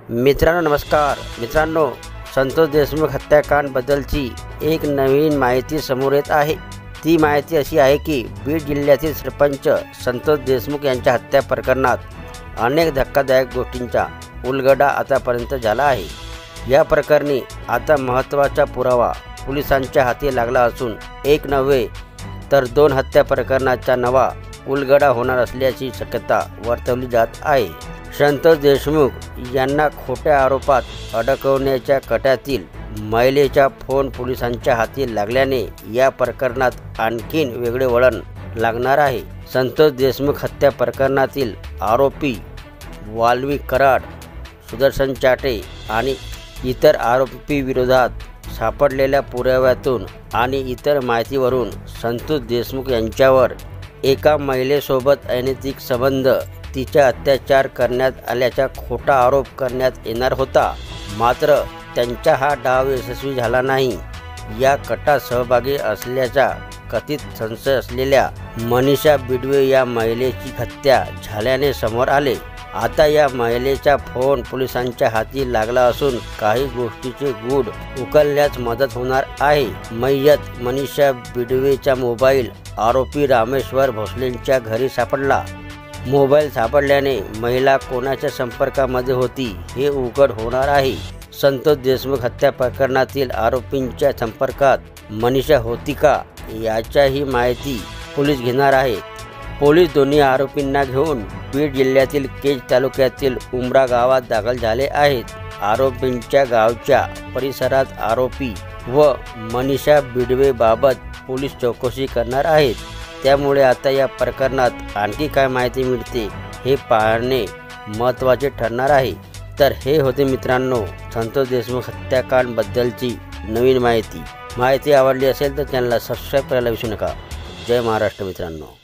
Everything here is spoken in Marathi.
मित्रांनो नमस्कार मित्रांनो, संतोष देशमुख हत्याकांड बद्दलची एक नवीन माहिती समोर येत आहे। ती माहिती अशी आहे की बीड जिल्ह्यातील सरपंच संतोष देशमुख यांच्या हत्या प्रकरणात अनेक धक्कादायक गोष्टींचा उलगडा आतापर्यंत झाला आहे। या प्रकरणी आता महत्त्वाचा पुरावा पोलिसांच्या हाती लागला असून एक नव्हे तर 2 हत्या प्रकरणाचा नवा उलगडा होणार असल्याची शक्यता वर्तवली जात आहे। संतोष देशमुख यांना खोट्या आरोपात अडकवण्याच्या कटातील महिलेचा फोन पोलिसांच्या हाती लागल्याने या प्रकरणात आणखीन वेगळे वळण लागणार आहे। संतोष देशमुख हत्या प्रकरणातील आरोपी वाल्मी कराड, सुदर्शन चाटे आणि इतर आरोपी विरोधात सापडलेल्या पुराव्यातून आणि इतर माहितीवरून संतोष देशमुख यांच्यावर एका महिलेसोबत अनैतिक संबंध, तिचा अत्याचार करण्यात आल्याचा खोटा आरोप करण्यात येणार होता। मात्र त्यांचा हा डाव यशस्वी झाला नाही। या कटात सहभागी असल्याचा कथित संशय असलेल्या मनीषा बिडवे या महिलेची हत्या झाल्याने समोर आले। आता या महिलेचा फोन पोलिसांच्या हाती लागला असून काही गोष्टीचे गूढ उकलण्यास मदत होणार आहे। मय्यत मनीषा बिडवेचा मोबाईल आरोपी रामेश्वर भोसलेंच्या घरी सापडला। मोबाईल सापडल्याने महिला कोणाच्या संपर्कामध्ये होती हे उघड होणार आहे। संतोष देशमुख हत्या प्रकरणातील आरोपींच्या संपर्कात मनीषा होती का याच्याही माहिती पोलीस घेणार आहेत। पोलीस दोन्ही आरोपींना घेऊन बीड जिल्ह्यातील केज तालुक्यातील उमरा गावात दाखल झाले आहेत। आरोपींच्या गावच्या परिसरात आरोपी व मनीषा बिडवेबाबत पोलीस चौकशी करणार आहेत। त्यामुळे आता या प्रकरणात आणखी काय माहिती मिळते हे पाहणे महत्त्वाचे ठरणार आहे। तर हे होते मित्रांनो संतोष देशमुख हत्याकांड बद्दलची नवीन माहिती आवडली असेल तर चॅनलला सबस्क्राईब करायला विसरू नका। जय महाराष्ट्र मित्रांनो।